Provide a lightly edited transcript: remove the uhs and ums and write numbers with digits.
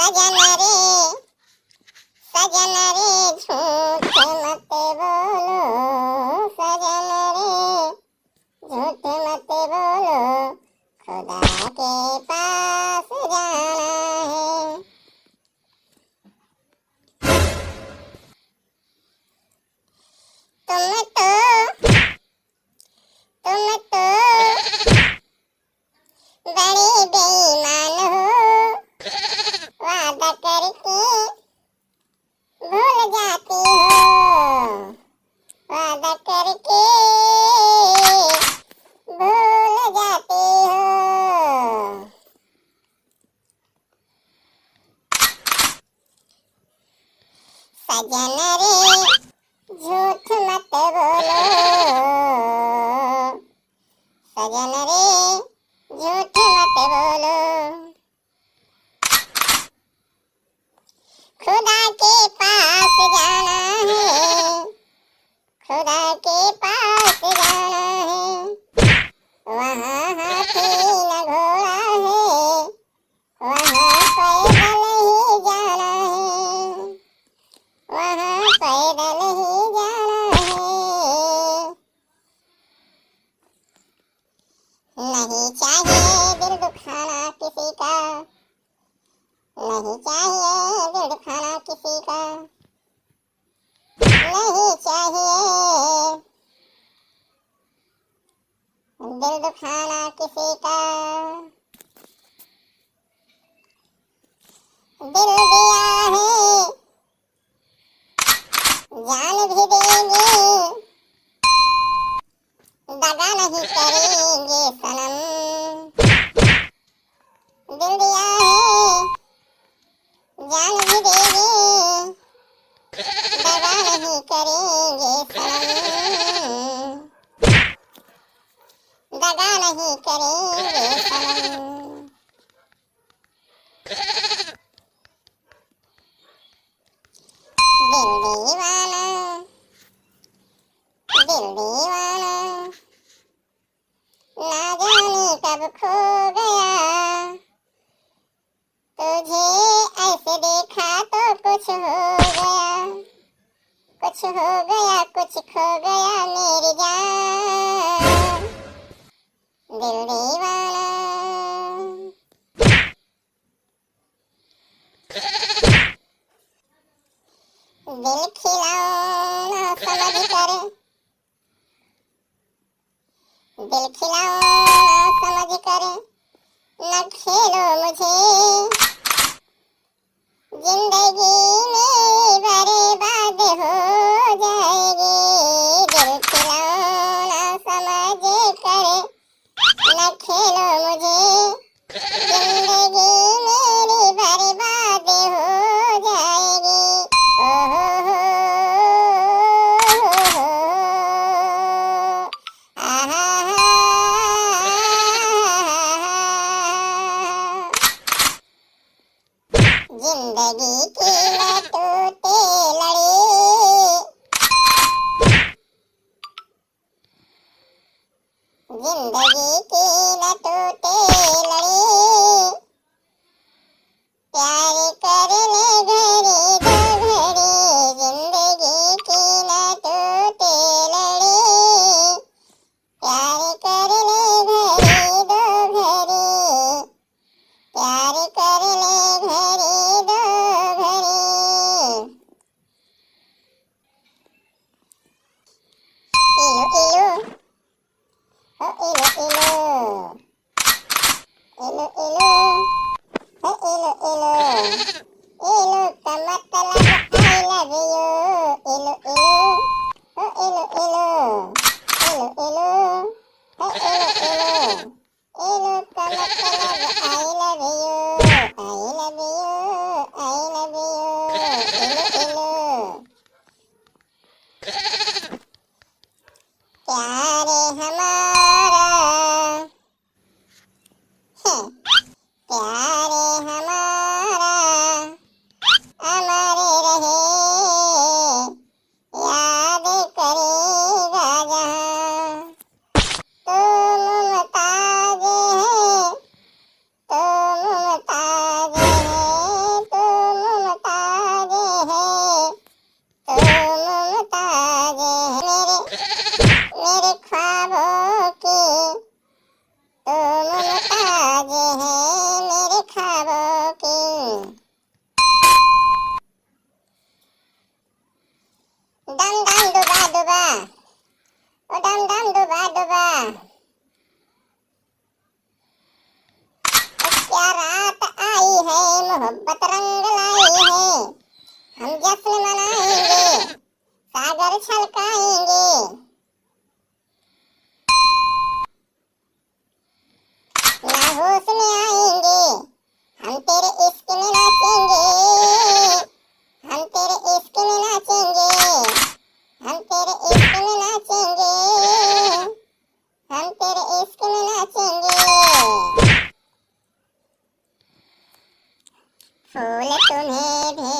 सजन रे झूठ मत बोलो, सजन रे झूठ मत बोलो, खुदा के पास जाना है। तुम तो बड़े बेईमान हो, वादा करके भूल जाती हो, वादा करके भूल जाती हो। सजन रे झूठ मत बोलो, सजन रे झूठ मत बोलो, खुदा के पास जाना है, खुदा के पास जाना है। वहाँ हाथी न घोड़ा है, वहाँ पैदल ही जाना है, वहाँ पैदल ही जाना है। नहीं चाहिए दिल दुखाना किसी का, नहीं चाहिए दिल दुखाना किसी का, नहीं चाहिए दिल दुखाना किसी का। दिल दिया है जान भी देंगे, दगा नहीं करेंगे सनम। दिल दिया है जान भी देंगे, दगा नहीं करेंगे सनम, दगा नहीं करेंगे सनम। दिल दीवाना, दिल दीवाना, ना जाने कब खो गया, तुझे ऐसे देखा तो कुछ हो गया, कुछ हो गया, कुछ खो गया मेरी जान। दिल दीवाना, दिल खिलाओ ना समझ कर, दिल खिलाओ ना समझ कर, न खेलो मुझे, जिंदगी में बर्बाद हो जाएगी। दिल खिलाओ ना समझ कर, न खेलो मुझे, जिंदगी मेरी बर्बाद हो जाएगी। ओहो जिंदगी की लटोटे लड़े, जिंदगी की लटोटे लड़े, प्यार कर ले घड़ी दो घड़ी, जिंदगी की लटोटे लड़े, प्यार कर ले घड़ी दो घड़ी, प्यार कर ले घड़ी दो घड़ी। इलो इलो हो इलो इलो, इलो इलो हो इलो इलो, इलो का मतलब आई लव यू। इलो इलो हो इलो इलो, इलो इलो हो इलो इलो, इलो का मतलब I love you, I love you, I love you. इलो इलो प्यार हमारा है, प्यार हमारा अमर रहे, याद करेगा जहाँ। तो मुमताज है, तो मोहब्बत रंग लाई है, हम जश्न मनाएंगे, सागर छलकाएंगे। ना होश में आएंगे, हम तेरे इश्क में नाचेंगे, हम तेरे इश्क में नाचेंगे, हम तेरे इश्क में नाचेंगे, हम तेरे इश्क में नाचेंगे। फूल तुम्हें